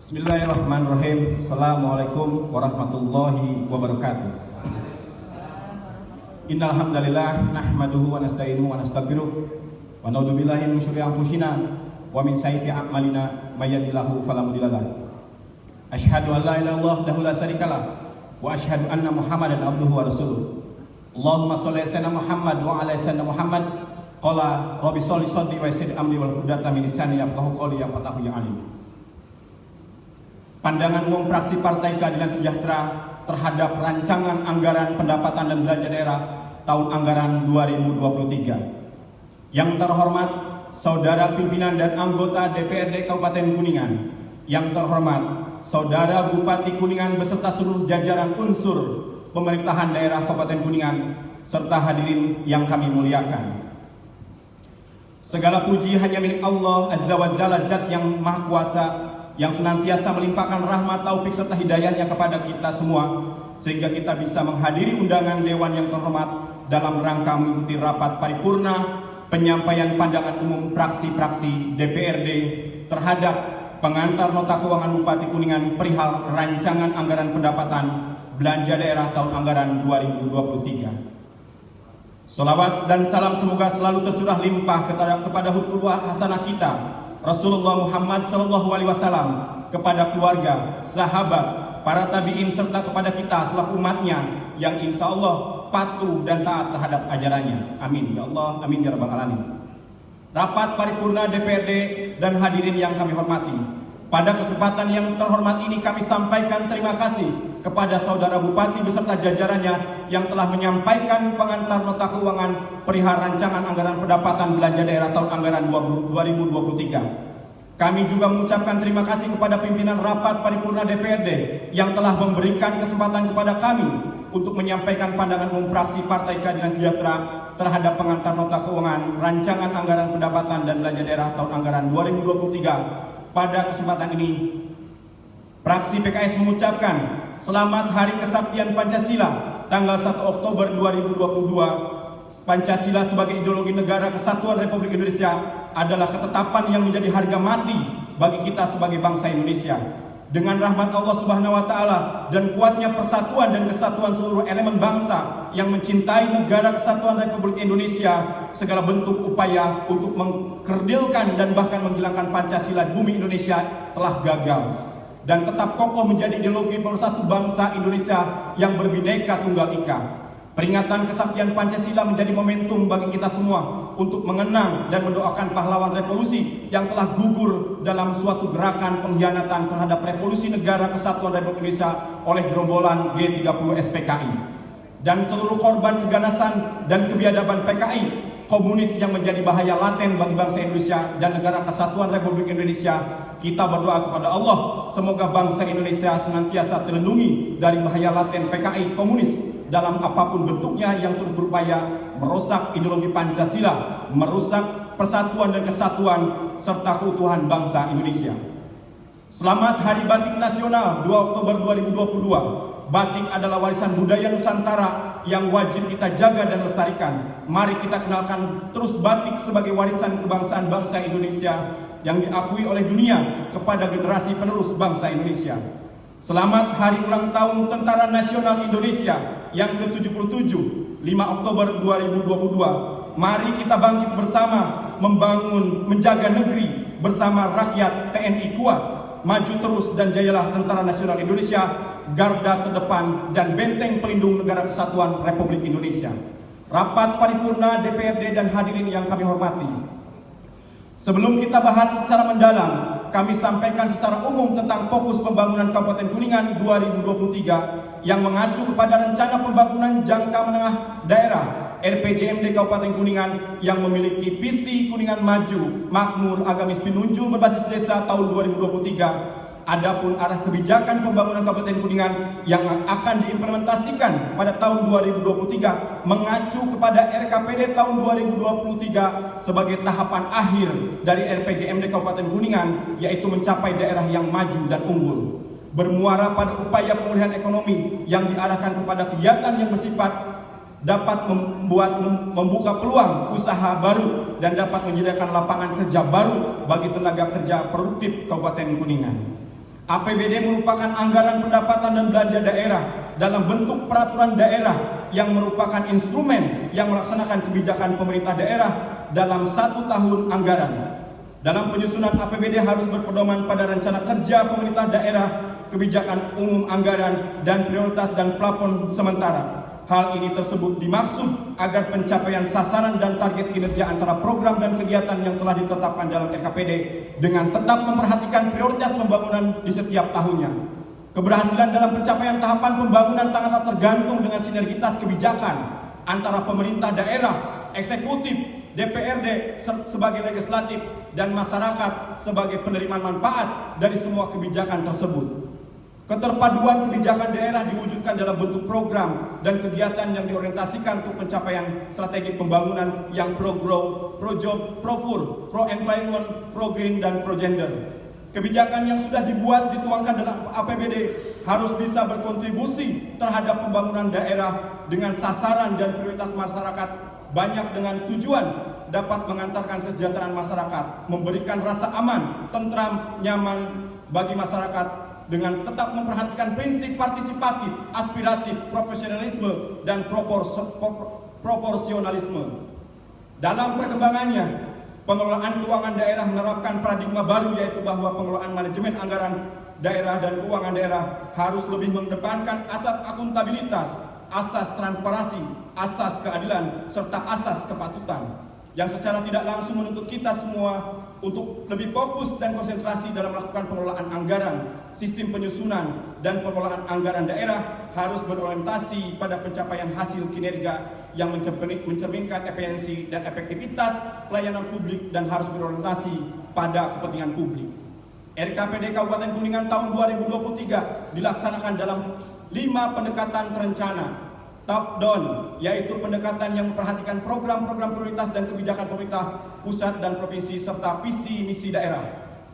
Bismillahirrahmanirrahim. Assalamualaikum warahmatullahi wabarakatuh. Innal hamdalillah nahmaduhu wa nasta'inuhu wa nastaghfiruh wa na'udzu billahi min syururi anfusina wa min sayyiati a'malina may yahdihillahu fala mudilla lahu. Asyhadu an la ilaha illallah wahdahu la syarikalah wa asyhadu anna Muhammadan abduhu wa rasuluh. Allahumma shalli ala sayyidina Muhammad wa ala sayyidina Muhammad. Qala rabbi sholli sadri wa yassir amri wal uqdatam min lisani yafqahu qawli ya fatahu ya alim. Pandangan umum fraksi Partai Keadilan Sejahtera terhadap rancangan anggaran pendapatan dan belanja daerah tahun anggaran 2023. Yang terhormat Saudara pimpinan dan anggota DPRD Kabupaten Kuningan, yang terhormat Saudara Bupati Kuningan beserta seluruh jajaran unsur pemerintahan daerah Kabupaten Kuningan, serta hadirin yang kami muliakan. Segala puji hanya milik Allah Azza wa Jalla, Zat yang Maha Kuasa, yang senantiasa melimpahkan rahmat, taufik serta hidayahnya kepada kita semua, sehingga kita bisa menghadiri undangan Dewan yang terhormat dalam rangka mengikuti rapat paripurna penyampaian pandangan umum fraksi-fraksi DPRD terhadap pengantar nota keuangan Bupati Kuningan perihal rancangan anggaran pendapatan belanja daerah tahun anggaran 2023. Sholawat dan salam semoga selalu tercurah limpah kepada hutbah hasanah kita Rasulullah Muhammad SAW, kepada keluarga, sahabat, para tabi'in, serta kepada kita selaku umatnya yang insya Allah patuh dan taat terhadap ajarannya. Amin ya Allah, amin ya rabbal alamin. Rapat paripurna DPRD dan hadirin yang kami hormati, pada kesempatan yang terhormat ini kami sampaikan terima kasih kepada Saudara Bupati beserta jajarannya yang telah menyampaikan pengantar nota keuangan perihal rancangan anggaran pendapatan belanja daerah tahun anggaran 2023. Kami juga mengucapkan terima kasih kepada pimpinan rapat paripurna DPRD yang telah memberikan kesempatan kepada kami untuk menyampaikan pandangan umum fraksi Partai Keadilan Sejahtera terhadap pengantar nota keuangan rancangan anggaran pendapatan dan belanja daerah tahun anggaran 2023. Pada kesempatan ini, fraksi PKS mengucapkan selamat Hari Kesaktian Pancasila tanggal 1 Oktober 2022. Pancasila sebagai ideologi negara kesatuan Republik Indonesia adalah ketetapan yang menjadi harga mati bagi kita sebagai bangsa Indonesia. Dengan rahmat Allah Subhanahu wa taala dan kuatnya persatuan dan kesatuan seluruh elemen bangsa yang mencintai negara kesatuan Republik Indonesia, segala bentuk upaya untuk mengkerdilkan dan bahkan menghilangkan Pancasila di bumi Indonesia telah gagal, dan tetap kokoh menjadi ideologi pemersatu bangsa Indonesia yang berbineka tunggal ika. Peringatan kesaktian Pancasila menjadi momentum bagi kita semua untuk mengenang dan mendoakan pahlawan revolusi yang telah gugur dalam suatu gerakan pengkhianatan terhadap revolusi negara kesatuan Republik Indonesia oleh gerombolan G30 SPKI, dan seluruh korban keganasan dan kebiadaban PKI komunis yang menjadi bahaya laten bagi bangsa Indonesia dan negara kesatuan Republik Indonesia. Kita berdoa kepada Allah, semoga bangsa Indonesia senantiasa terlindungi dari bahaya laten PKI komunis dalam apapun bentuknya yang terus berupaya merusak ideologi Pancasila, merusak persatuan dan kesatuan serta keutuhan bangsa Indonesia. Selamat Hari Batik Nasional 2 Oktober 2022. Batik adalah warisan budaya Nusantara yang wajib kita jaga dan lestarikan. Mari kita kenalkan terus batik sebagai warisan kebangsaan bangsa Indonesia yang diakui oleh dunia kepada generasi penerus bangsa Indonesia. Selamat Hari Ulang Tahun Tentara Nasional Indonesia yang ke-77, 5 Oktober 2022. Mari kita bangkit bersama membangun, menjaga negeri bersama rakyat. TNI kuat, maju terus, dan jayalah Tentara Nasional Indonesia, garda terdepan dan benteng pelindung negara kesatuan Republik Indonesia. Rapat paripurna DPRD dan hadirin yang kami hormati, sebelum kita bahas secara mendalam, kami sampaikan secara umum tentang fokus pembangunan Kabupaten Kuningan 2023 yang mengacu kepada rencana pembangunan jangka menengah daerah RPJMD Kabupaten Kuningan yang memiliki visi Kuningan Maju, Makmur, Agamis, Pinunjul berbasis desa tahun 2023. Adapun arah kebijakan pembangunan Kabupaten Kuningan yang akan diimplementasikan pada tahun 2023 mengacu kepada RKPD tahun 2023 sebagai tahapan akhir dari RPJMD Kabupaten Kuningan, yaitu mencapai daerah yang maju dan unggul. Bermuara pada upaya pemulihan ekonomi yang diarahkan kepada kegiatan yang bersifat dapat membuka peluang usaha baru dan dapat menyediakan lapangan kerja baru bagi tenaga kerja produktif Kabupaten Kuningan. APBD merupakan anggaran pendapatan dan belanja daerah dalam bentuk peraturan daerah yang merupakan instrumen yang melaksanakan kebijakan pemerintah daerah dalam 1 tahun anggaran. Dalam penyusunan APBD harus berpedoman pada rencana kerja pemerintah daerah, kebijakan umum anggaran, dan prioritas dan plafon sementara. Hal ini tersebut dimaksud agar pencapaian sasaran dan target kinerja antara program dan kegiatan yang telah ditetapkan dalam RKPD dengan tetap memperhatikan prioritas pembangunan di setiap tahunnya. Keberhasilan dalam pencapaian tahapan pembangunan sangat tergantung dengan sinergitas kebijakan antara pemerintah daerah, eksekutif, DPRD sebagai legislatif, dan masyarakat sebagai penerima manfaat dari semua kebijakan tersebut. Keterpaduan kebijakan daerah diwujudkan dalam bentuk program dan kegiatan yang diorientasikan untuk pencapaian strategi pembangunan yang pro-growth, pro-job, pro-poor, pro-environment, pro-green, dan pro-gender. Kebijakan yang sudah dibuat dituangkan dalam APBD harus bisa berkontribusi terhadap pembangunan daerah dengan sasaran dan prioritas masyarakat banyak dengan tujuan dapat mengantarkan kesejahteraan masyarakat, memberikan rasa aman, tentram, nyaman bagi masyarakat dengan tetap memperhatikan prinsip partisipatif, aspiratif, profesionalisme, dan proporsionalisme. Dalam perkembangannya, pengelolaan keuangan daerah menerapkan paradigma baru, yaitu bahwa pengelolaan manajemen anggaran daerah dan keuangan daerah harus lebih mengedepankan asas akuntabilitas, asas transparansi, asas keadilan, serta asas kepatutan, yang secara tidak langsung menuntut kita semua untuk lebih fokus dan konsentrasi dalam melakukan pengelolaan anggaran. Sistem penyusunan dan pengelolaan anggaran daerah harus berorientasi pada pencapaian hasil kinerja yang mencerminkan efisiensi dan efektivitas pelayanan publik dan harus berorientasi pada kepentingan publik. RKPD Kabupaten Kuningan tahun 2023 dilaksanakan dalam 5 pendekatan terencana. Top down, yaitu pendekatan yang memperhatikan program-program prioritas dan kebijakan pemerintah pusat dan provinsi serta visi misi daerah.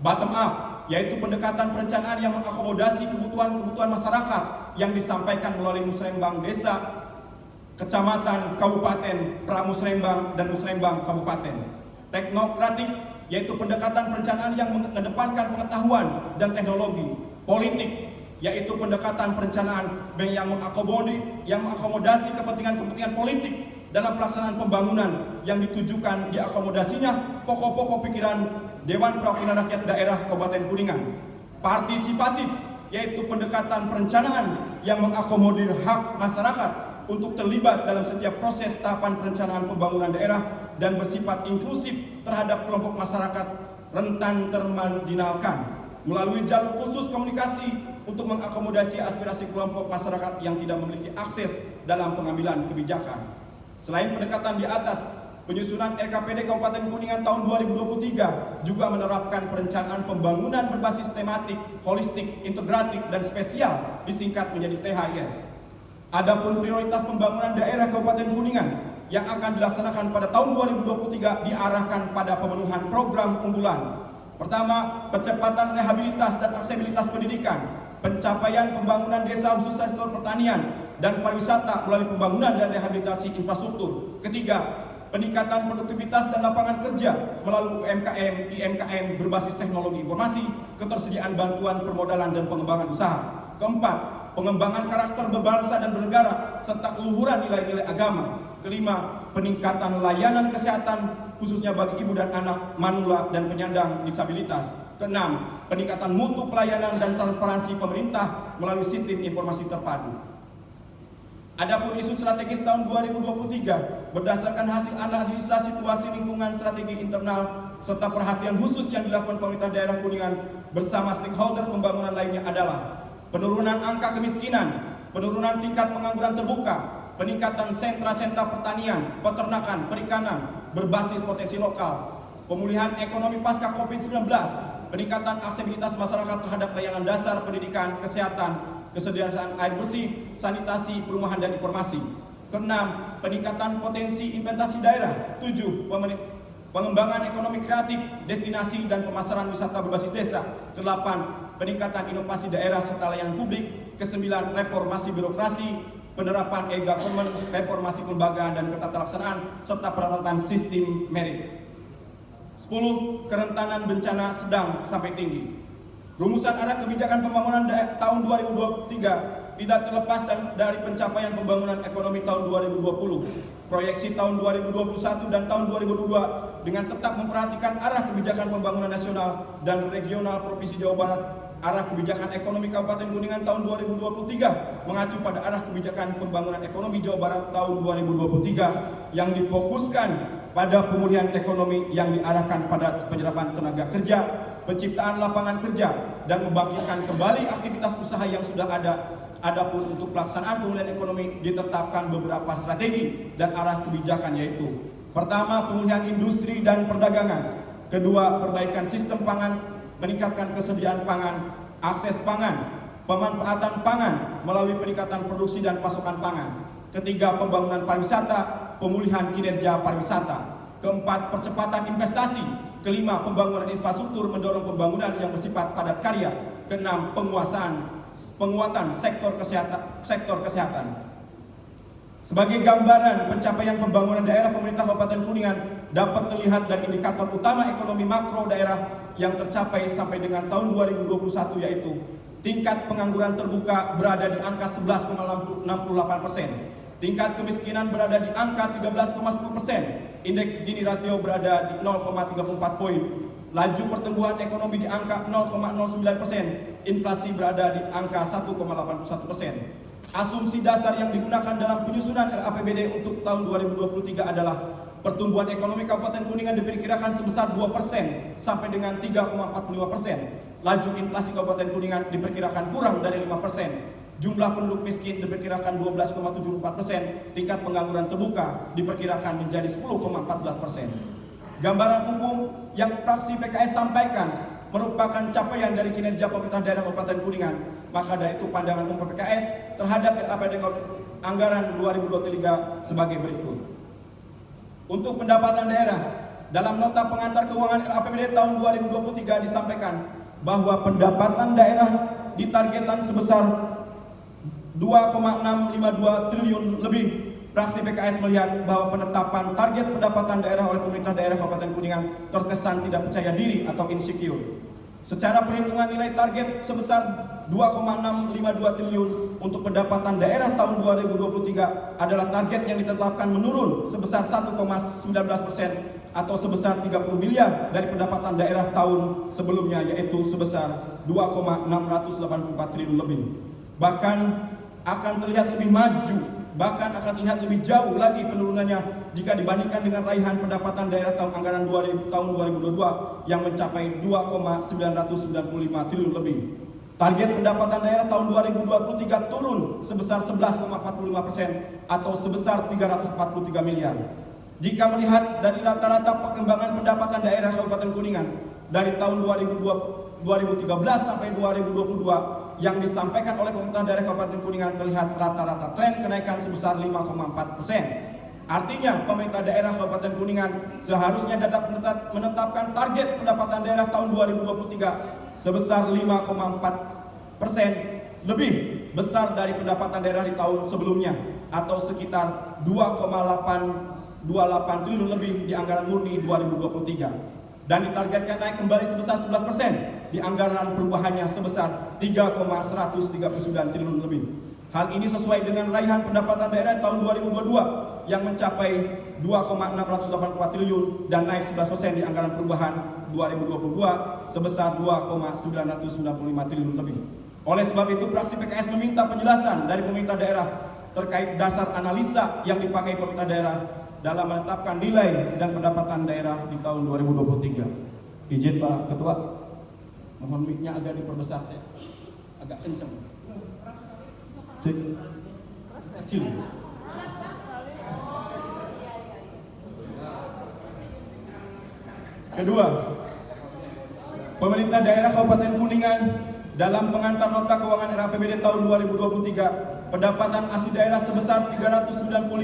Bottom up, yaitu pendekatan perencanaan yang mengakomodasi kebutuhan-kebutuhan masyarakat yang disampaikan melalui musrembang desa, kecamatan, kabupaten, pramusrembang, dan musrembang kabupaten. Teknokratik, yaitu pendekatan perencanaan yang mengedepankan pengetahuan dan teknologi. Politik, yaitu pendekatan perencanaan yang mengakomodasi kepentingan-kepentingan politik dalam pelaksanaan pembangunan yang ditujukan diakomodasinya pokok-pokok pikiran Dewan Perwakilan Rakyat Daerah Kabupaten Kuningan. Partisipatif, yaitu pendekatan perencanaan yang mengakomodir hak masyarakat untuk terlibat dalam setiap proses tahapan perencanaan pembangunan daerah dan bersifat inklusif terhadap kelompok masyarakat rentan termarginalkan melalui jalur khusus komunikasi untuk mengakomodasi aspirasi kelompok masyarakat yang tidak memiliki akses dalam pengambilan kebijakan. Selain pendekatan di atas, penyusunan RKPD Kabupaten Kuningan tahun 2023 juga menerapkan perencanaan pembangunan berbasis tematik, holistik, integratif, dan spesial, disingkat menjadi THIS. Adapun prioritas pembangunan daerah Kabupaten Kuningan yang akan dilaksanakan pada tahun 2023 diarahkan pada pemenuhan program unggulan. Pertama, percepatan rehabilitas dan aksesibilitas pendidikan, pencapaian pembangunan desa khusus sektor pertanian dan pariwisata melalui pembangunan dan rehabilitasi infrastruktur. Ketiga, peningkatan produktivitas dan lapangan kerja melalui UMKM, IMKM berbasis teknologi informasi, ketersediaan bantuan permodalan dan pengembangan usaha. Keempat, pengembangan karakter berbangsa dan bernegara serta keluhuran nilai-nilai agama. Kelima, peningkatan layanan kesehatan khususnya bagi ibu dan anak, manula, dan penyandang disabilitas. Keenam, peningkatan mutu pelayanan dan transparansi pemerintah melalui sistem informasi terpadu. Adapun isu strategis tahun 2023 berdasarkan hasil analisa situasi lingkungan, strategi internal, serta perhatian khusus yang dilakukan pemerintah daerah Kuningan bersama stakeholder pembangunan lainnya adalah penurunan angka kemiskinan, penurunan tingkat pengangguran terbuka, peningkatan sentra-sentra pertanian, peternakan, perikanan berbasis potensi lokal, pemulihan ekonomi pasca COVID-19, peningkatan aksesibilitas masyarakat terhadap layanan dasar pendidikan, kesehatan, kesediaan air bersih, sanitasi, perumahan, dan informasi. Keenam, peningkatan potensi investasi daerah. 7, pengembangan ekonomi kreatif, destinasi, dan pemasaran wisata berbasis desa. Ke-8, peningkatan inovasi daerah serta layanan publik. Ke-9, reformasi birokrasi, penerapan e-government, reformasi kelembagaan dan ketata laksanaan, serta peralatan sistem merit. 10, kerentanan bencana sedang sampai tinggi. Rumusan arah kebijakan pembangunan tahun 2023 tidak terlepas dari pencapaian pembangunan ekonomi tahun 2020, proyeksi tahun 2021 dan tahun 2022 dengan tetap memperhatikan arah kebijakan pembangunan nasional dan regional Provinsi Jawa Barat. Arah kebijakan ekonomi Kabupaten Kuningan tahun 2023 mengacu pada arah kebijakan pembangunan ekonomi Jawa Barat tahun 2023 yang difokuskan pada pemulihan ekonomi yang diarahkan pada penyerapan tenaga kerja, penciptaan lapangan kerja, dan membangkitkan kembali aktivitas usaha yang sudah ada. Adapun untuk pelaksanaan pemulihan ekonomi ditetapkan beberapa strategi dan arah kebijakan, yaitu: pertama, pemulihan industri dan perdagangan; kedua, perbaikan sistem pangan, meningkatkan kesediaan pangan, akses pangan, pemanfaatan pangan melalui peningkatan produksi dan pasokan pangan; ketiga, pembangunan pariwisata, pemulihan kinerja pariwisata; keempat, percepatan investasi; kelima, pembangunan infrastruktur mendorong pembangunan yang bersifat padat karya; keenam, penguatan sektor kesehatan. Sebagai gambaran pencapaian pembangunan daerah pemerintah Kabupaten Kuningan dapat terlihat dari indikator utama ekonomi makro daerah yang tercapai sampai dengan tahun 2021, yaitu tingkat pengangguran terbuka berada di angka 11,68%, tingkat kemiskinan berada di angka 13,10%, indeks Gini ratio berada di 0,34 poin, laju pertumbuhan ekonomi di angka 0,09%, inflasi berada di angka 1,81%. Asumsi dasar yang digunakan dalam penyusunan RAPBD untuk tahun 2023 adalah pertumbuhan ekonomi Kabupaten Kuningan diperkirakan sebesar 2% sampai dengan 3,45%. Laju inflasi Kabupaten Kuningan diperkirakan kurang dari 5%. Jumlah penduduk miskin diperkirakan 12,74%. Tingkat pengangguran terbuka diperkirakan menjadi 10,14%. Gambaran umum yang fraksi PKS sampaikan merupakan capaian dari kinerja pemerintah daerah Kabupaten Kuningan. Maka dari itu pandangan umum PKS terhadap RAPBD anggaran 2023 sebagai berikut. Untuk pendapatan daerah, dalam nota pengantar keuangan RAPBD tahun 2023 disampaikan bahwa pendapatan daerah ditargetkan sebesar 2,652 triliun lebih. Fraksi PKS melihat bahwa penetapan target pendapatan daerah oleh pemerintah daerah Kabupaten Kuningan terkesan tidak percaya diri atau insecure. Secara perhitungan nilai target sebesar 2,652 triliun untuk pendapatan daerah tahun 2023 adalah target yang ditetapkan menurun sebesar 1,19% atau sebesar 30 miliar dari pendapatan daerah tahun sebelumnya, yaitu sebesar 2,684 triliun lebih. Bahkan akan terlihat lebih maju, bahkan akan terlihat lebih jauh lagi penurunannya jika dibandingkan dengan raihan pendapatan daerah tahun anggaran tahun 2022 yang mencapai 2,995 triliun lebih. Target pendapatan daerah tahun 2023 turun sebesar 11,45% atau sebesar 343 miliar. Jika melihat dari rata-rata perkembangan pendapatan daerah Kabupaten Kuningan dari tahun 2013 sampai 2022 yang disampaikan oleh pemerintah daerah Kabupaten Kuningan, terlihat rata-rata tren kenaikan sebesar 5,4%. Artinya pemerintah daerah Kabupaten Kuningan seharusnya dapat menetapkan target pendapatan daerah tahun 2023 sebesar 5,4% lebih besar dari pendapatan daerah di tahun sebelumnya, atau sekitar 2,828 triliun lebih di anggaran murni 2023, dan ditargetkan naik kembali sebesar 11% di anggaran perubahannya sebesar 3,139 triliun lebih. Hal ini sesuai dengan raihan pendapatan daerah tahun 2022 yang mencapai 2,684 triliun dan naik 11% di anggaran perubahan 2022 sebesar 2,995 triliun lebih. Oleh sebab itu, fraksi PKS meminta penjelasan dari pemerintah daerah terkait dasar analisa yang dipakai pemerintah daerah dalam menetapkan nilai dan pendapatan daerah di tahun 2023. Izin Pak Ketua, mohon mic-nya agak diperbesar, saya agak kencang. Kecil. Kedua, pemerintah daerah Kabupaten Kuningan dalam pengantar nota keuangan RAPBD tahun 2023 pendapatan asli daerah sebesar 395,46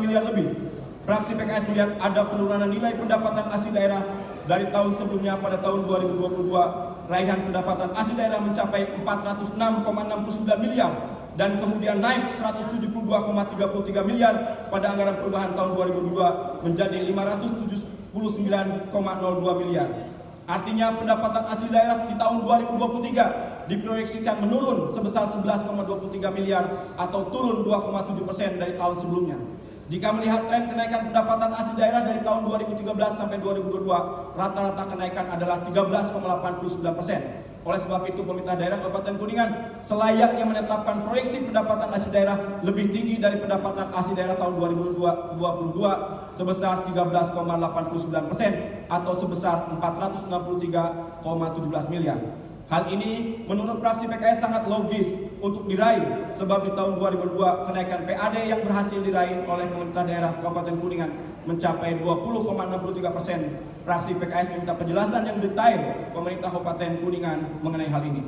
miliar lebih. Fraksi PKS melihat ada penurunan nilai pendapatan asli daerah dari tahun sebelumnya. Pada tahun 2022, raihan pendapatan asli daerah mencapai 406,69 miliar dan kemudian naik 172,33 miliar pada anggaran perubahan tahun 2022 menjadi 579,02 miliar. Artinya pendapatan asli daerah di tahun 2023 diproyeksikan menurun sebesar 11,23 miliar atau turun 2,7% dari tahun sebelumnya. Jika melihat tren kenaikan pendapatan asli daerah dari tahun 2013 sampai 2022, rata-rata kenaikan adalah 13,89%. Oleh sebab itu, pemerintah daerah Kabupaten Kuningan selayaknya menetapkan proyeksi pendapatan asli daerah lebih tinggi dari pendapatan asli daerah tahun 2022 sebesar 13,89% atau sebesar 463,17 miliar. Hal ini menurut fraksi PKS sangat logis untuk diraih sebab di tahun 2002 kenaikan PAD yang berhasil diraih oleh pemerintah daerah Kabupaten Kuningan mencapai 20,63%. Fraksi PKS meminta penjelasan yang detail pemerintah Kabupaten Kuningan mengenai hal ini.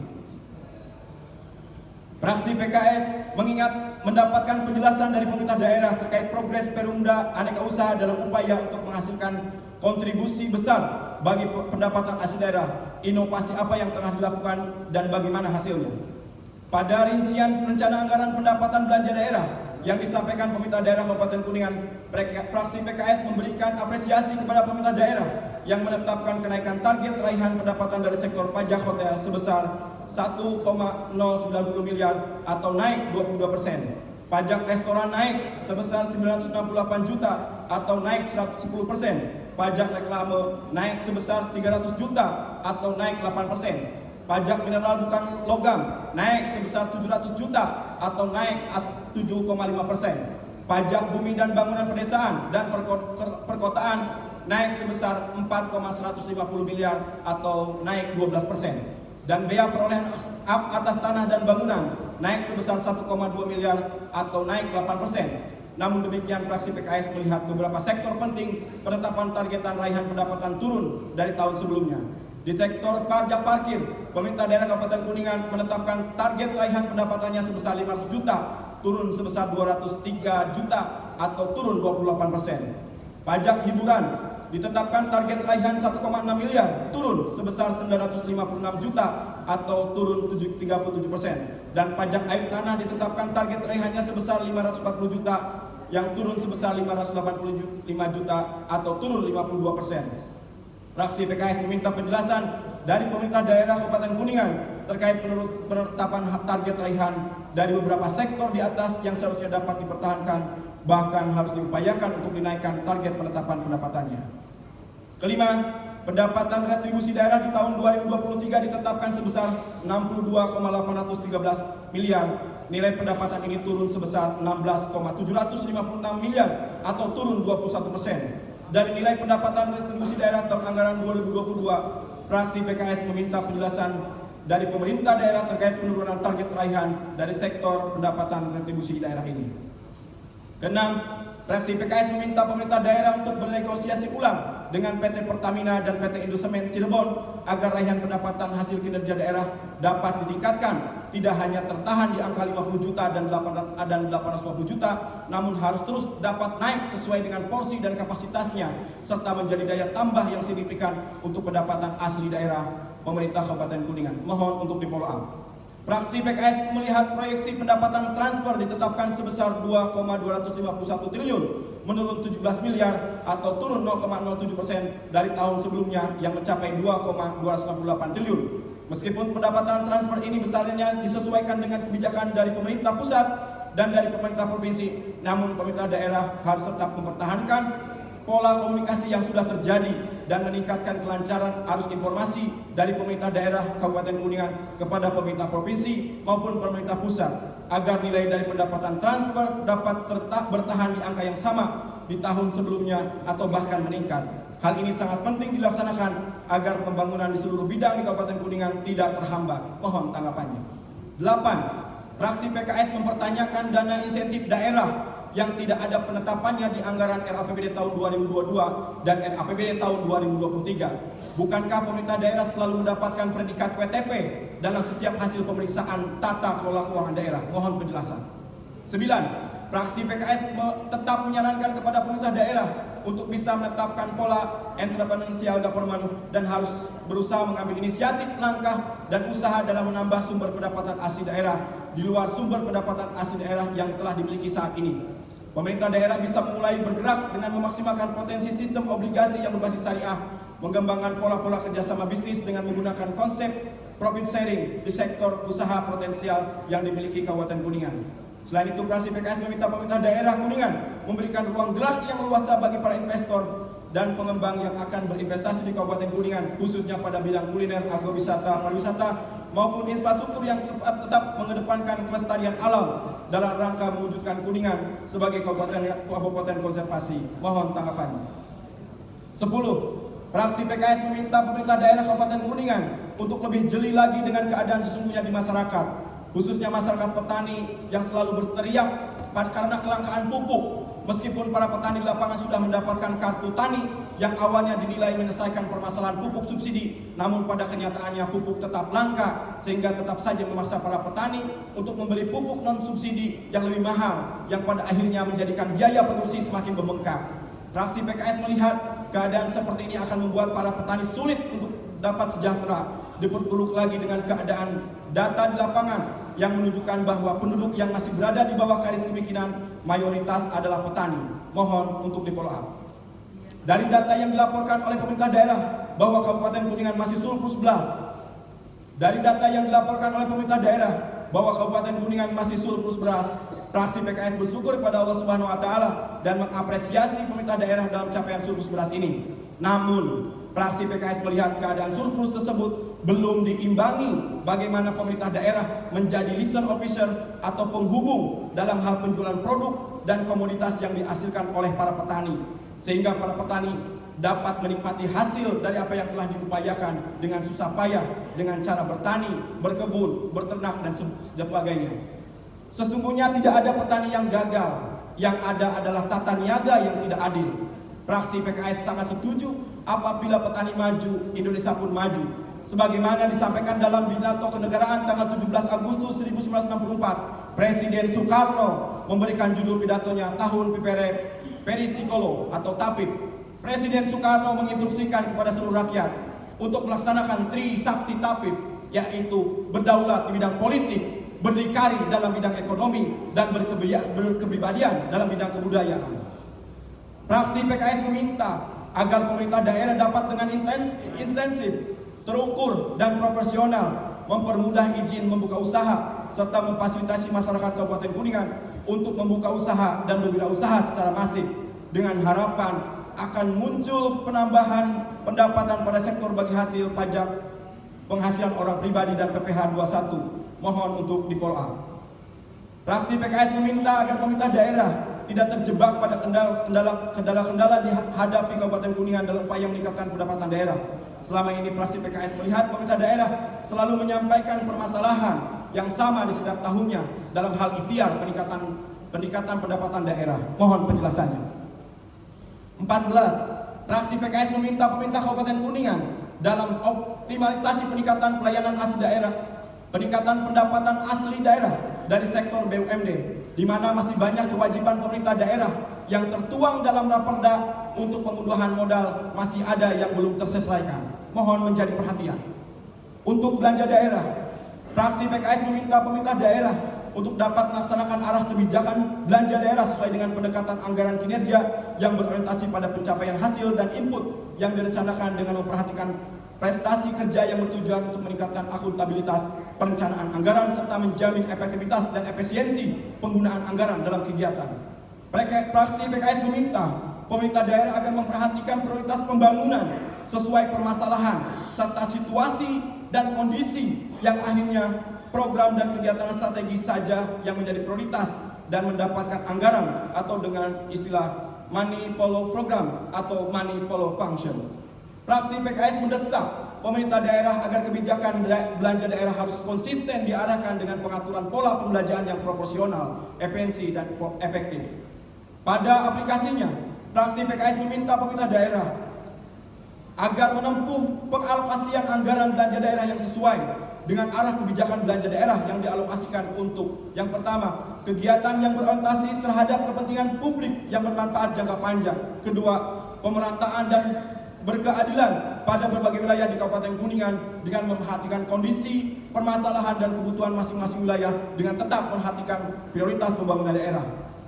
Fraksi PKS mengingat mendapatkan penjelasan dari pemerintah daerah terkait progres Perumda Aneka Usaha dalam upaya untuk menghasilkan kontribusi besar bagi pendapatan asli daerah, inovasi apa yang tengah dilakukan dan bagaimana hasilnya. Pada rincian rencana anggaran pendapatan belanja daerah yang disampaikan pemerintah daerah Kabupaten Kuningan, fraksi PKS memberikan apresiasi kepada pemerintah daerah yang menetapkan kenaikan target raihan pendapatan dari sektor pajak hotel sebesar 1,090 miliar atau naik 22%. Pajak restoran naik sebesar 968 juta atau naik 110%. Pajak reklame naik sebesar 300 juta atau naik 8%. Pajak mineral bukan logam naik sebesar 700 juta atau naik 7,5%. Pajak bumi dan bangunan pedesaan dan perkotaan naik sebesar 4,150 miliar atau naik 12%. Dan bea perolehan atas tanah dan bangunan naik sebesar 1,2 miliar atau naik 8%. Namun demikian, fraksi PKS melihat beberapa sektor penting penetapan targetan raihan pendapatan turun dari tahun sebelumnya. Di sektor pajak parkir, pemerintah daerah Kabupaten Kuningan menetapkan target raihan pendapatannya sebesar 500 juta, turun sebesar 203 juta atau turun 28%. Pajak hiburan ditetapkan target raihan 1,6 miliar, turun sebesar 956 juta atau turun 37%. Dan pajak air tanah ditetapkan target raihannya sebesar 540 juta yang turun sebesar 585 juta atau turun 52%. Fraksi PKS meminta penjelasan dari pemerintah daerah Kabupaten Kuningan terkait penetapan target raihan dari beberapa sektor di atas yang seharusnya dapat dipertahankan, bahkan harus diupayakan untuk dinaikkan target penetapan pendapatannya. Kelima, pendapatan retribusi daerah di tahun 2023 ditetapkan sebesar 62,813 miliar. Nilai pendapatan ini turun sebesar 16,756 miliar atau turun 21%. Dari nilai pendapatan retribusi daerah tahun anggaran 2022, fraksi PKS meminta penjelasan dari pemerintah daerah terkait penurunan target raihan dari sektor pendapatan retribusi daerah ini. Keenam, fraksi PKS meminta pemerintah daerah untuk bernegosiasi ulang dengan PT Pertamina dan PT Indosemen Cirebon agar raihan pendapatan hasil kinerja daerah dapat ditingkatkan, tidak hanya tertahan di angka 50 juta dan 850 juta, namun harus terus dapat naik sesuai dengan porsi dan kapasitasnya, serta menjadi daya tambah yang signifikan untuk pendapatan asli daerah pemerintah Kabupaten Kuningan. Mohon untuk di-follow up. Fraksi PKS melihat proyeksi pendapatan transfer ditetapkan sebesar 2,251 triliun, menurun 17 miliar atau turun 0,07% dari tahun sebelumnya yang mencapai 2,268 triliun. Meskipun pendapatan transfer ini besarnya disesuaikan dengan kebijakan dari pemerintah pusat dan dari pemerintah provinsi, namun pemerintah daerah harus tetap mempertahankan pola komunikasi yang sudah terjadi dan meningkatkan kelancaran arus informasi dari pemerintah daerah Kabupaten Kuningan kepada pemerintah provinsi maupun pemerintah pusat agar nilai dari pendapatan transfer dapat tetap bertahan di angka yang sama di tahun sebelumnya atau bahkan meningkat. Hal ini sangat penting dilaksanakan agar pembangunan di seluruh bidang di Kabupaten Kuningan tidak terhambat. Mohon tanggapannya. 8. Fraksi PKS mempertanyakan dana insentif daerah yang tidak ada penetapannya di anggaran RAPBD tahun 2022 dan RAPBD tahun 2023. Bukankah pemerintah daerah selalu mendapatkan predikat WTP dalam setiap hasil pemeriksaan tata kelola keuangan daerah? Mohon penjelasan. 9. Fraksi PKS tetap menyarankan kepada pemerintah daerah untuk bisa menetapkan pola entrepreneurial government dan harus berusaha mengambil inisiatif, langkah, dan usaha dalam menambah sumber pendapatan asli daerah di luar sumber pendapatan asli daerah yang telah dimiliki saat ini. Pemerintah daerah bisa mulai bergerak dengan memaksimalkan potensi sistem obligasi yang berbasis syariah mengembangkan pola-pola kerjasama bisnis dengan menggunakan konsep profit sharing di sektor usaha potensial yang dimiliki Kabupaten Kuningan. Selain itu, fraksi PKS meminta pemerintah daerah Kuningan memberikan ruang gerak yang luas bagi para investor dan pengembang yang akan berinvestasi di Kabupaten Kuningan, khususnya pada bidang kuliner, agrowisata, pariwisata, maupun infrastruktur yang tetap mengedepankan kelestarian alam dalam rangka mewujudkan Kuningan sebagai kabupaten konservasi. Mohon tanggapan. 10. Fraksi PKS meminta pemerintah daerah Kabupaten Kuningan untuk lebih jeli lagi dengan keadaan sesungguhnya di masyarakat, khususnya masyarakat petani yang selalu berteriak karena kelangkaan pupuk. Meskipun para petani di lapangan sudah mendapatkan kartu tani yang awalnya dinilai menyelesaikan permasalahan pupuk subsidi, namun pada kenyataannya pupuk tetap langka, sehingga tetap saja memaksa para petani untuk membeli pupuk non subsidi yang lebih mahal, yang pada akhirnya menjadikan biaya produksi semakin membengkak. Fraksi PKS melihat keadaan seperti ini akan membuat para petani sulit untuk dapat sejahtera. Diperburuk lagi dengan keadaan data di lapangan yang menunjukkan bahwa penduduk yang masih berada di bawah garis kemiskinan mayoritas adalah petani. Mohon untuk di-follow up. Dari data yang dilaporkan oleh pemerintah daerah bahwa Kabupaten Kuningan masih surplus beras. Dari data yang dilaporkan oleh pemerintah daerah bahwa Kabupaten Kuningan masih surplus beras, fraksi PKS bersyukur kepada Allah Subhanahu wa taala dan mengapresiasi pemerintah daerah dalam capaian surplus beras ini. Namun, fraksi PKS melihat keadaan surplus tersebut belum diimbangi bagaimana pemerintah daerah menjadi liaison officer atau penghubung dalam hal penjualan produk dan komoditas yang dihasilkan oleh para petani, sehingga para petani dapat menikmati hasil dari apa yang telah diupayakan dengan susah payah dengan cara bertani, berkebun, berternak, dan sebagainya. Sesungguhnya tidak ada petani yang gagal, yang ada adalah tata niaga yang tidak adil. Fraksi PKS sangat setuju apabila petani maju, Indonesia pun maju. Sebagaimana disampaikan dalam pidato kenegaraan tanggal 17 Agustus 1964, Presiden Soekarno memberikan judul pidatonya Tahun Perisikolo atau Tapip. Presiden Soekarno menginstruksikan kepada seluruh rakyat untuk melaksanakan Tri Sakti Tapip, yaitu berdaulat di bidang politik, berdikari dalam bidang ekonomi, dan berkepribadian dalam bidang kebudayaan. Fraksi PKS meminta agar pemerintah daerah dapat dengan intensif, terukur, dan proporsional mempermudah izin membuka usaha serta memfasilitasi masyarakat Kabupaten Kuningan untuk membuka usaha dan berwirausaha secara masif dengan harapan akan muncul penambahan pendapatan pada sektor bagi hasil pajak penghasilan orang pribadi dan PPh 21. Mohon untuk di-follow up. Fraksi PKS meminta agar pemerintah daerah tidak terjebak pada kendala-kendala dihadapi Kabupaten Kuningan dalam upaya meningkatkan pendapatan daerah. Selama ini fraksi PKS melihat pemerintah daerah selalu menyampaikan permasalahan yang sama di setiap tahunnya dalam hal ikhtiar peningkatan pendapatan daerah. Mohon penjelasannya. 14. Fraksi PKS meminta pemerintah Kabupaten Kuningan dalam optimalisasi peningkatan pelayanan asli daerah, peningkatan pendapatan asli daerah dari sektor BUMD, di mana masih banyak kewajiban pemerintah daerah yang tertuang dalam Raperda untuk kemudahan modal masih ada yang belum terselesaikan. Mohon menjadi perhatian. Untuk belanja daerah, fraksi PKS meminta pemerintah daerah untuk dapat melaksanakan arah kebijakan belanja daerah sesuai dengan pendekatan anggaran kinerja yang berorientasi pada pencapaian hasil dan input yang direncanakan dengan memperhatikan prestasi kerja yang bertujuan untuk meningkatkan akuntabilitas perencanaan anggaran serta menjamin efektivitas dan efisiensi penggunaan anggaran dalam kegiatan. Fraksi PKS meminta pemerintah daerah agar memperhatikan prioritas pembangunan sesuai permasalahan serta situasi dan kondisi yang akhirnya program dan kegiatan strategis saja yang menjadi prioritas dan mendapatkan anggaran atau dengan istilah money follow program atau money follow function. Fraksi PKS mendesak pemerintah daerah agar kebijakan belanja daerah harus konsisten diarahkan dengan pengaturan pola pembelanjaan yang proporsional, efisien, dan efektif. Pada aplikasinya, fraksi PKS meminta pemerintah daerah agar menempuh pengalokasian anggaran belanja daerah yang sesuai dengan arah kebijakan belanja daerah yang dialokasikan untuk yang pertama, kegiatan yang berorientasi terhadap kepentingan publik yang bermanfaat jangka panjang. Kedua, pemerataan dan berkeadilan pada berbagai wilayah di Kabupaten Kuningan dengan memperhatikan kondisi, permasalahan, dan kebutuhan masing-masing wilayah dengan tetap memperhatikan prioritas pembangunan daerah.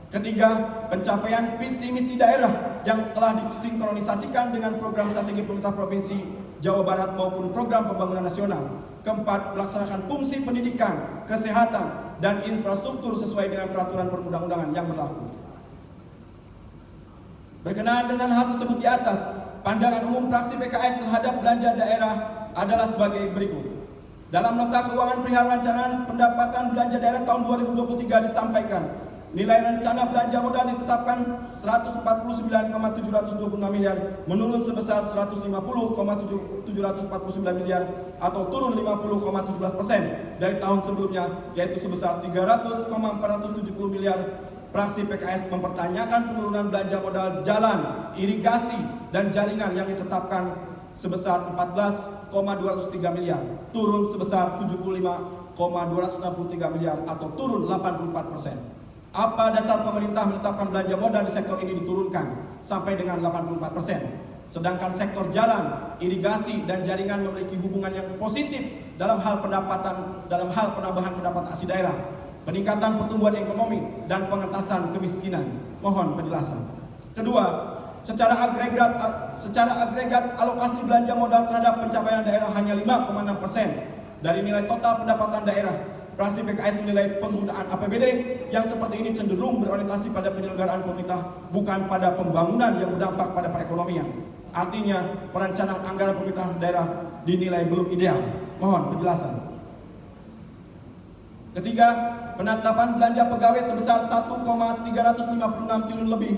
Ketiga, pencapaian visi misi daerah yang telah disinkronisasikan dengan program strategi pemerintah Provinsi Jawa Barat maupun program pembangunan nasional. Keempat, melaksanakan fungsi pendidikan, kesehatan, dan infrastruktur sesuai dengan peraturan perundang-undangan yang berlaku. Berkenaan dengan hal tersebut di atas, pandangan umum fraksi PKS terhadap belanja daerah adalah sebagai berikut. Dalam nota keuangan perihal rancangan pendapatan belanja daerah tahun 2023 disampaikan, nilai rencana belanja modal ditetapkan 149,726 miliar, menurun sebesar 150,749 miliar atau turun 50,17% dari tahun sebelumnya, yaitu sebesar 300,470 miliar. Fraksi PKS mempertanyakan penurunan belanja modal jalan, irigasi, dan jaringan yang ditetapkan sebesar 14,203 miliar, turun sebesar 75,263 miliar atau turun 84%. Apa dasar pemerintah menetapkan belanja modal di sektor ini diturunkan sampai dengan 84%, sedangkan sektor jalan, irigasi, dan jaringan memiliki hubungan yang positif dalam hal penambahan pendapatan asli daerah, peningkatan pertumbuhan ekonomi, dan pengentasan kemiskinan. Mohon penjelasan. Kedua, secara agregat alokasi belanja modal terhadap pencapaian daerah hanya 5,6% dari nilai total pendapatan daerah. Fraksi PKS menilai penggunaan APBD yang seperti ini cenderung berorientasi pada penyelenggaraan pemerintah, bukan pada pembangunan yang berdampak pada perekonomian. Artinya, perencanaan anggaran pemerintah daerah dinilai belum ideal. Mohon penjelasan. Ketiga, penetapan belanja pegawai sebesar 1,356 triliun lebih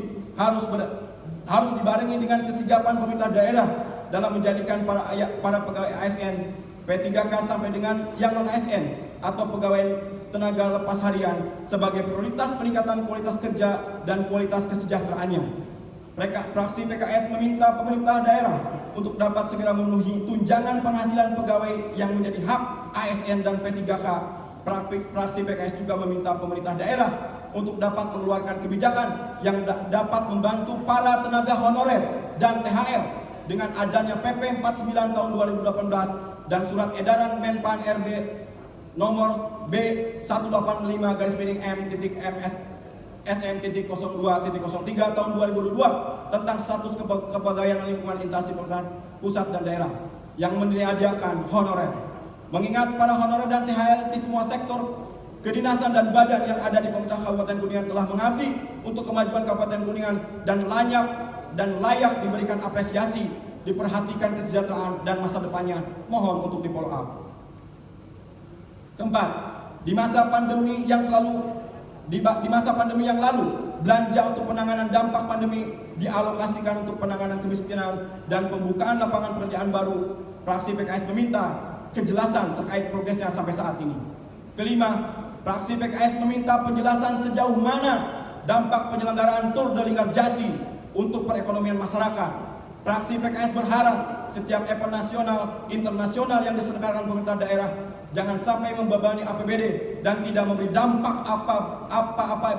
harus dibarengi dengan kesigapan pemerintah daerah dalam menjadikan para pegawai ASN, P3K sampai dengan yang non-ASN atau pegawai tenaga lepas harian sebagai prioritas peningkatan kualitas kerja dan kualitas kesejahteraannya. Fraksi PKS meminta pemerintah daerah untuk dapat segera memenuhi tunjangan penghasilan pegawai yang menjadi hak ASN dan P3K. Fraksi PKS juga meminta pemerintah daerah untuk dapat mengeluarkan kebijakan yang dapat membantu para tenaga honorer dan THR dengan adanya PP 49 tahun 2018 dan surat edaran Menpan RB nomor B18/M.M.SM.02.03 tahun 2022 tentang status kepegawaian lingkungan instansi pemerintah pusat dan daerah yang menyediakan honorer. Mengingat para honorer dan THR di semua sektor kedinasan dan badan yang ada di pemerintah Kabupaten Kuningan telah mengabdi untuk kemajuan Kabupaten Kuningan dan layak diberikan apresiasi, diperhatikan kesejahteraan dan masa depannya, mohon untuk di-follow up. Keempat, di masa pandemi yang lalu, belanja untuk penanganan dampak pandemi dialokasikan untuk penanganan kemiskinan dan pembukaan lapangan pekerjaan baru. Fraksi PKS meminta kejelasan terkait progresnya sampai saat ini. Kelima, fraksi PKS meminta penjelasan sejauh mana dampak penyelenggaraan Tour de Linggarjati untuk perekonomian masyarakat. Fraksi PKS berharap setiap event nasional, internasional yang diselenggarakan pemerintah daerah jangan sampai membebani APBD dan tidak memberi dampak apa-apa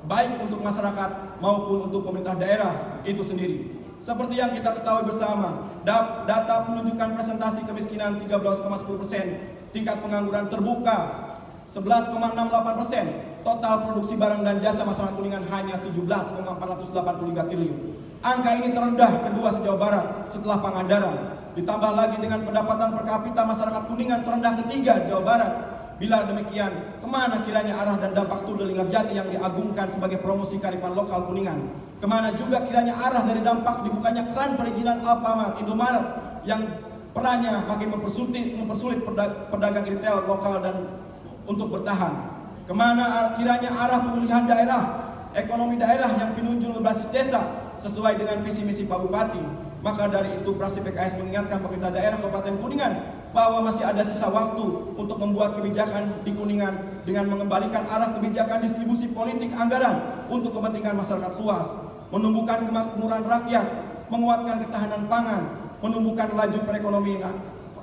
baik untuk masyarakat maupun untuk pemerintah daerah itu sendiri. Seperti yang kita ketahui bersama, data menunjukkan presentasi kemiskinan 13,10%, tingkat pengangguran terbuka 11,68%, total produksi barang dan jasa masyarakat Kuningan hanya 17,483 triliun. Angka ini terendah kedua se-Jawa Barat setelah Pangandaran. Ditambah lagi dengan pendapatan per kapita masyarakat Kuningan terendah ketiga di Jawa Barat. Bila demikian, kemana kiranya arah dan dampak Tour de Linggarjati yang diagungkan sebagai promosi kearifan lokal Kuningan? Kemana juga kiranya arah dari dampak dibukanya keran perizinan Alfamart, Indomaret yang perannya makin mempersulit pedagang retail lokal dan untuk bertahan? Kemana kiranya arah pemulihan daerah, ekonomi daerah yang pinunjul berbasis desa sesuai dengan visi misi Pak Bupati? Maka dari itu fraksi PKS mengingatkan pemerintah daerah Kabupaten Kuningan bahwa masih ada sisa waktu untuk membuat kebijakan di Kuningan dengan mengembalikan arah kebijakan distribusi politik anggaran untuk kepentingan masyarakat luas, menumbuhkan kemakmuran rakyat, menguatkan ketahanan pangan, menumbuhkan laju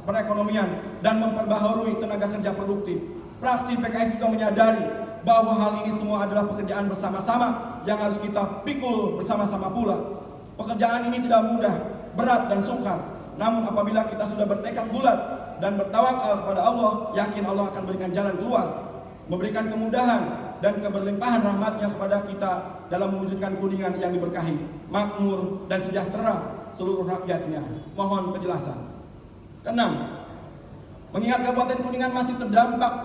perekonomian, dan memperbaharui tenaga kerja produktif. Fraksi PKS juga menyadari bahwa hal ini semua adalah pekerjaan bersama-sama yang harus kita pikul bersama-sama pula. Pekerjaan ini tidak mudah, berat dan sukar. Namun apabila kita sudah bertekad bulat dan bertawakal kepada Allah, yakin Allah akan berikan jalan keluar, memberikan kemudahan dan keberlimpahan rahmat-Nya kepada kita dalam mewujudkan Kuningan yang diberkahi, makmur dan sejahtera seluruh rakyatnya. Mohon penjelasan. Keenam, mengingat Kabupaten Kuningan masih terdampak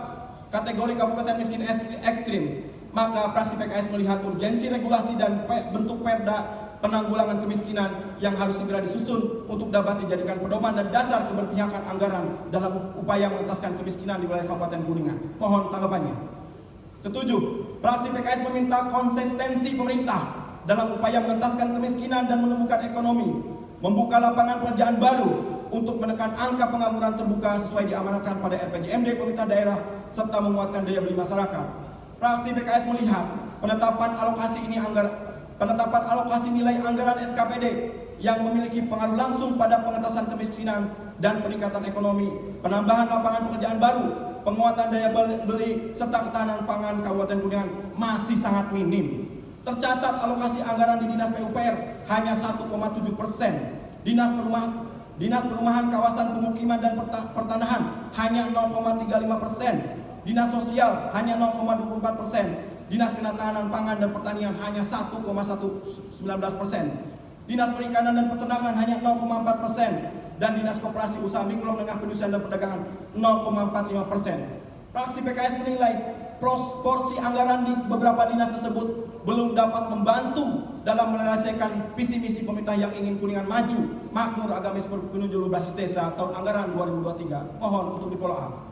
kategori kabupaten miskin ekstrim, maka fraksi PKS melihat urgensi regulasi dan bentuk perda penanggulangan kemiskinan yang harus segera disusun untuk dapat dijadikan pedoman dan dasar keberpihakan anggaran dalam upaya mengentaskan kemiskinan di wilayah Kabupaten Kuningan. Mohon tanggapannya. Ketujuh, fraksi PKS meminta konsistensi pemerintah dalam upaya mengentaskan kemiskinan dan menumbuhkan ekonomi, membuka lapangan pekerjaan baru untuk menekan angka pengangguran terbuka sesuai diamanatkan pada RPJMD pemerintah daerah serta menguatkan daya beli masyarakat. Fraksi PKS melihat penetapan alokasi nilai anggaran SKPD yang memiliki pengaruh langsung pada pengentasan kemiskinan dan peningkatan ekonomi, penambahan lapangan pekerjaan baru, penguatan daya beli, serta ketahanan pangan Kabupaten Kuningan masih sangat minim. Tercatat alokasi anggaran di Dinas PUPR hanya 1,7%, Dinas Perumahan Kawasan Pemukiman dan Pertanahan hanya 0,35%, Dinas Sosial hanya 0,24%, Dinas Ketahanan Pangan dan Pertanian hanya 1,19%, Dinas Perikanan dan Peternakan hanya 0,4%, dan Dinas Koperasi Usaha Mikro Menengah Perindustrian dan Perdagangan 0,45%. Fraksi PKS menilai porsi anggaran di beberapa dinas tersebut belum dapat membantu dalam menyelesaikan visi misi pemerintah yang ingin Kuningan maju, makmur, agamis, menuju berbasis desa tahun anggaran 2023. Mohon untuk di-follow up.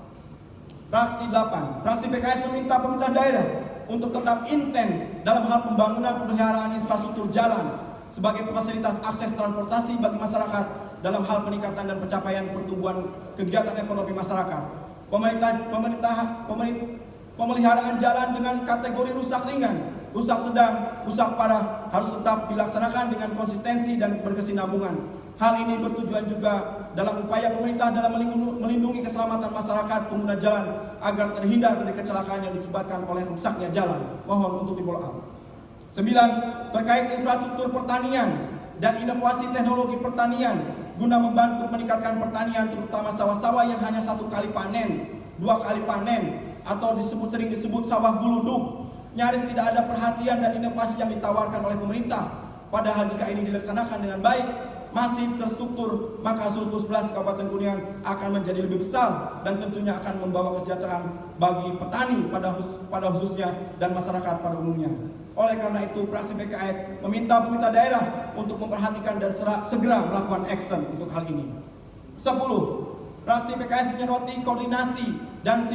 Fraksi 8, fraksi PKS meminta pemerintah daerah untuk tetap intens dalam hal pembangunan pemeliharaan infrastruktur jalan sebagai fasilitas akses transportasi bagi masyarakat dalam hal peningkatan dan pencapaian pertumbuhan kegiatan ekonomi masyarakat. Pemeliharaan jalan dengan kategori rusak ringan, rusak sedang, rusak parah harus tetap dilaksanakan dengan konsistensi dan berkesinambungan. Hal ini bertujuan juga dalam upaya pemerintah dalam melindungi keselamatan masyarakat pengguna jalan agar terhindar dari kecelakaan yang diakibatkan oleh rusaknya jalan. Mohon untuk di-follow up. 9. Terkait infrastruktur pertanian dan inovasi teknologi pertanian guna membantu meningkatkan pertanian terutama sawah-sawah yang hanya 1 kali panen, 2 kali panen, atau sering disebut sawah guludug. Nyaris tidak ada perhatian dan inovasi yang ditawarkan oleh pemerintah. Padahal jika ini dilaksanakan dengan baik, masih terstruktur, maka surplus beras Kabupaten Kuningan akan menjadi lebih besar dan tentunya akan membawa kesejahteraan bagi petani pada khususnya dan masyarakat pada umumnya. Oleh karena itu, fraksi PKS meminta pemerintah daerah untuk memperhatikan dan segera melakukan action untuk hal ini. 10. Fraksi PKS menyoroti koordinasi dan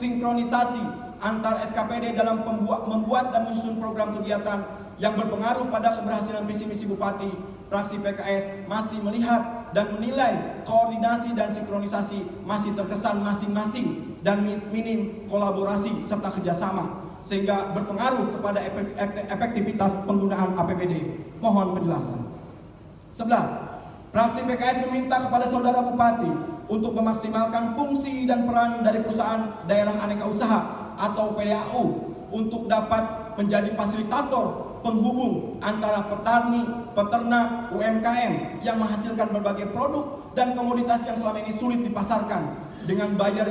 sinkronisasi antar SKPD dalam membuat dan menyusun program kegiatan yang berpengaruh pada keberhasilan visi misi Bupati. Fraksi PKS masih melihat dan menilai koordinasi dan sinkronisasi masih terkesan masing-masing dan minim kolaborasi serta kerjasama, sehingga berpengaruh kepada efektivitas penggunaan APBD. Mohon penjelasan. 11. Fraksi PKS meminta kepada Saudara Bupati untuk memaksimalkan fungsi dan peran dari perusahaan daerah aneka usaha atau PDAU untuk dapat menjadi fasilitator penghubung antara petani, peternak, UMKM yang menghasilkan berbagai produk dan komoditas yang selama ini sulit dipasarkan dengan buyer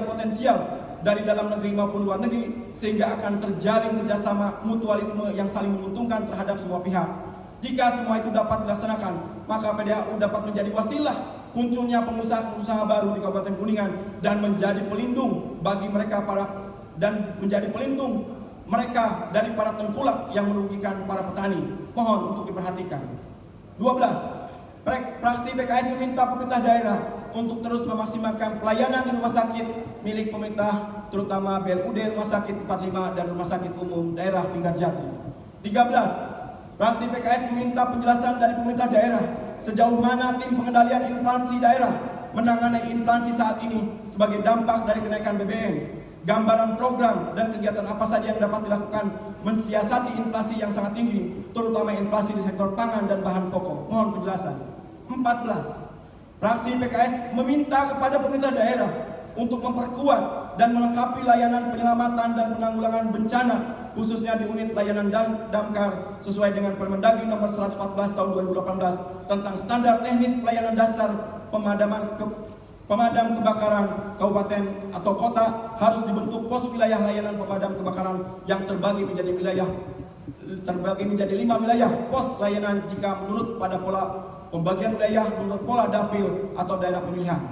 potensial dari dalam negeri maupun luar negeri, sehingga akan terjalin kerjasama mutualisme yang saling menguntungkan terhadap semua pihak. Jika semua itu dapat dilaksanakan, maka PDAU dapat menjadi wasilah munculnya pengusaha-pengusaha baru di Kabupaten Kuningan dan menjadi pelindung bagi mereka mereka dari para tengkulak yang merugikan para petani. Mohon untuk diperhatikan. 12. Fraksi PKS meminta pemerintah daerah untuk terus memaksimalkan pelayanan di rumah sakit milik pemerintah, terutama BLUD Rumah Sakit 45 dan Rumah Sakit Umum Daerah Tinggarjati. 13. Fraksi PKS meminta penjelasan dari pemerintah daerah sejauh mana tim pengendalian inflasi daerah menangani inflasi saat ini sebagai dampak dari kenaikan BBM. Gambaran program dan kegiatan apa saja yang dapat dilakukan mensiasati inflasi yang sangat tinggi, terutama inflasi di sektor pangan dan bahan pokok. Mohon penjelasan. 14. Fraksi PKS meminta kepada pemerintah daerah untuk memperkuat dan melengkapi layanan penyelamatan dan penanggulangan bencana, khususnya di unit layanan damkar sesuai dengan Permendagri nomor 114 tahun 2018 tentang standar teknis pelayanan dasar pemadam kebakaran kabupaten atau kota harus dibentuk pos wilayah layanan pemadam kebakaran yang terbagi menjadi 5 wilayah pos layanan jika menurut pada pola pembagian wilayah menurut pola dapil atau daerah pemilihan.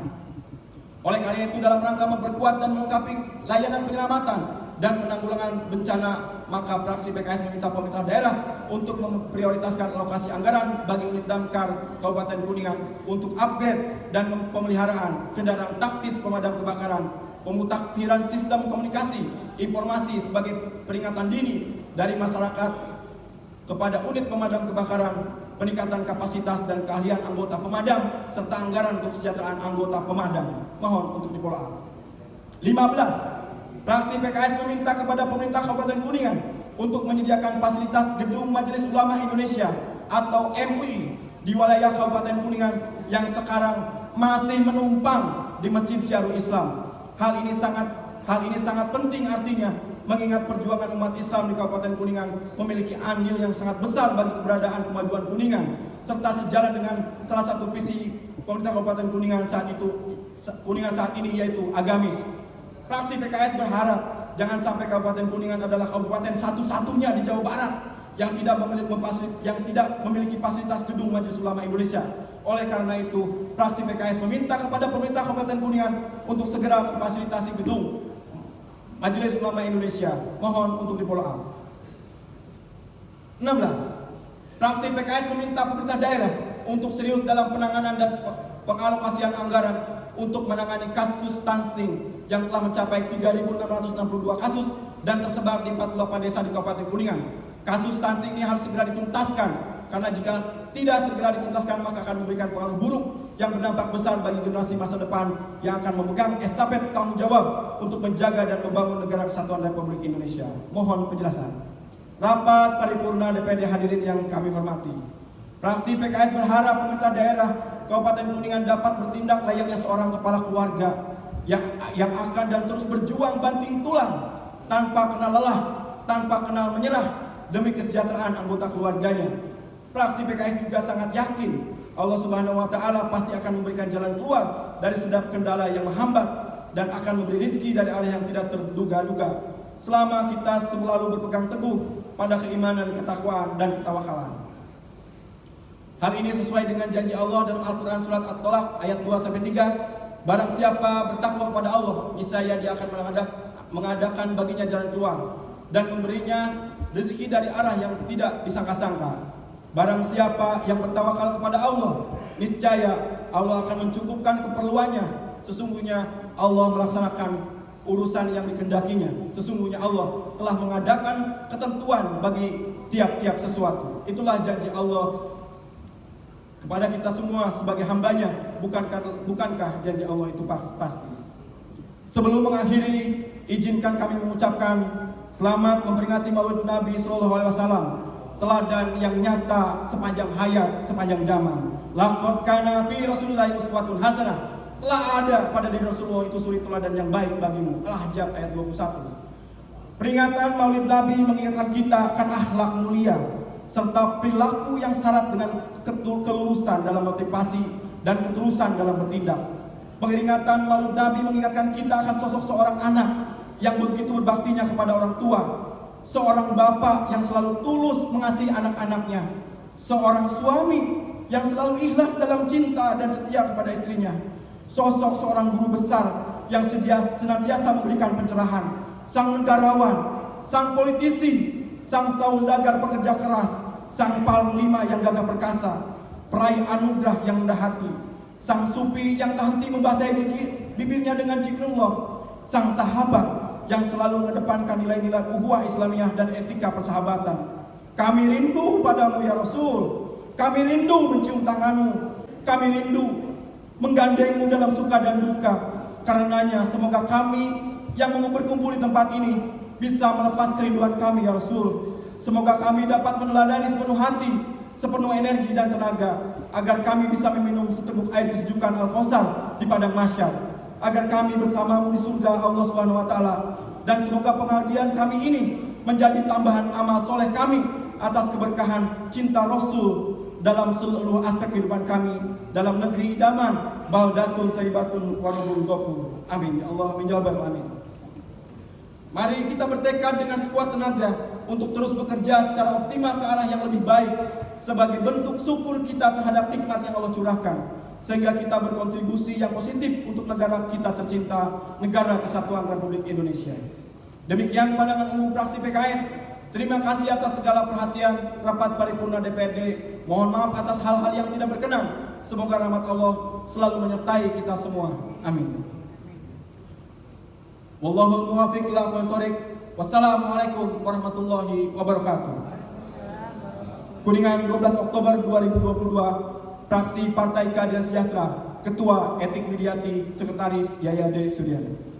Oleh karena itu, dalam rangka memperkuat dan melengkapi layanan penyelamatan dan penanggulangan bencana, maka fraksi PKS meminta pemerintah daerah untuk memprioritaskan alokasi anggaran bagi unit damkar Kabupaten Kuningan untuk upgrade dan pemeliharaan kendaraan taktis pemadam kebakaran, pemutakhiran sistem komunikasi informasi sebagai peringatan dini dari masyarakat kepada unit pemadam kebakaran, peningkatan kapasitas dan keahlian anggota pemadam, serta anggaran untuk kesejahteraan anggota pemadam. Mohon untuk dipolak. 15. Fraksi PKS meminta kepada pemerintah Kabupaten Kuningan untuk menyediakan fasilitas Gedung Majelis Ulama Indonesia atau MUI di wilayah Kabupaten Kuningan yang sekarang masih menumpang di Masjid Syiarul Islam. Hal ini sangat penting artinya mengingat perjuangan umat Islam di Kabupaten Kuningan memiliki andil yang sangat besar bagi keberadaan kemajuan Kuningan, serta sejalan dengan salah satu visi pemerintah Kabupaten Kuningan saat ini yaitu agamis. Fraksi PKS berharap jangan sampai Kabupaten Kuningan adalah kabupaten satu-satunya di Jawa Barat yang tidak memiliki fasilitas Gedung Majelis Ulama Indonesia. Oleh karena itu, fraksi PKS meminta kepada pemerintah Kabupaten Kuningan untuk segera memfasilitasi Gedung Majelis Ulama Indonesia. Mohon untuk di-follow up. 16. Fraksi PKS meminta pemerintah daerah untuk serius dalam penanganan dan pengalokasian anggaran untuk menangani kasus stunting yang telah mencapai 3.662 kasus dan tersebar di 48 desa di Kabupaten Kuningan. Kasus stunting ini harus segera dituntaskan, karena jika tidak segera dituntaskan maka akan memberikan pengaruh buruk yang berdampak besar bagi generasi masa depan yang akan memegang estafet tanggung jawab untuk menjaga dan membangun negara kesatuan Republik Indonesia. Mohon penjelasan. Rapat paripurna DPRD hadirin yang kami hormati. Fraksi PKS berharap pemerintah daerah Kabupaten Kuningan dapat bertindak layaknya seorang kepala keluarga yang akan dan terus berjuang banting tulang tanpa kenal lelah, tanpa kenal menyerah demi kesejahteraan anggota keluarganya. Fraksi PKS juga sangat yakin Allah Subhanahu wa Ta'ala pasti akan memberikan jalan keluar dari segala kendala yang menghambat dan akan memberi rezeki dari arah yang tidak terduga-duga selama kita selalu berpegang teguh pada keimanan, ketakwaan, dan ketawakalan. Hal ini sesuai dengan janji Allah dalam Al-Quran surat At-Tolak ayat 2-3. Barang siapa bertakwa kepada Allah, niscaya dia akan mengadakan baginya jalan keluar dan memberinya rezeki dari arah yang tidak disangka-sangka. Barang siapa yang bertawakal kepada Allah, niscaya Allah akan mencukupkan keperluannya. Sesungguhnya Allah melaksanakan urusan yang dikehendakinya. Sesungguhnya Allah telah mengadakan ketentuan bagi tiap-tiap sesuatu. Itulah janji Allah kepada kita semua sebagai hambanya. Bukankah janji Allah itu pasti? Sebelum mengakhiri, izinkan kami mengucapkan selamat memperingati Maulid Nabi SAW, teladan yang nyata sepanjang hayat, sepanjang zaman. Laqad kana fi Rasulillahi uswatun hasanah. Telah ada pada diri Rasulullah itu suri teladan yang baik bagimu. Al-Ahzab ayat 21. Peringatan Maulid Nabi mengingatkan kita akan akhlak mulia serta perilaku yang syarat dengan kelurusan dalam motivasi dan ketulusan dalam bertindak. Peringatan Maulid Nabi mengingatkan kita akan sosok seorang anak yang begitu berbaktinya kepada orang tua, seorang bapak yang selalu tulus mengasihi anak-anaknya, seorang suami yang selalu ikhlas dalam cinta dan setia kepada istrinya, sosok seorang guru besar yang senantiasa memberikan pencerahan, sang negarawan, sang politisi, sang saudagar pekerja keras, sang panglima yang gagah perkasa, peraih anugerah yang rendah hati, sang sufi yang tak henti membasahi bibirnya dengan zikrullah, sang sahabat yang selalu mengedepankan nilai-nilai ukhuwah Islamiyah dan etika persahabatan. Kami rindu padamu ya Rasul, kami rindu mencium tanganmu, kami rindu menggandengmu dalam suka dan duka. Karenanya semoga kami yang berkumpul di tempat ini bisa melepas kerinduan kami ya Rasul. Semoga kami dapat meneladani sepenuh hati, sepenuh energi dan tenaga, agar kami bisa meminum seteguk air kesejukan Al-Kausar di padang mahsyar, agar kami bersamamu di surga Allah Subhanahu wa Ta'ala. Dan semoga pengabdian kami ini menjadi tambahan amal soleh kami atas keberkahan cinta Rasul dalam seluruh aspek kehidupan kami, dalam negeri idaman, baldatun thayyibatun wa rabbul ghafur. Amin. Ya Allah, amin. Amin. Mari kita bertekad dengan sekuat tenaga untuk terus bekerja secara optimal ke arah yang lebih baik sebagai bentuk syukur kita terhadap nikmat yang Allah curahkan, sehingga kita berkontribusi yang positif untuk negara kita tercinta, Negara Kesatuan Republik Indonesia. Demikian pandangan umum fraksi PKS. Terima kasih atas segala perhatian rapat paripurna DPRD. Mohon maaf atas hal-hal yang tidak berkenan. Semoga rahmat Allah selalu menyertai kita semua. Amin. Wallahul muwaffiq ila aqwamit thoriq. Wassalamualaikum warahmatullahi wabarakatuh. Kuningan 12 Oktober 2022, Fraksi Partai Keadilan Sejahtera, Ketua Etik Widiati, Sekretaris Yayade Suryani.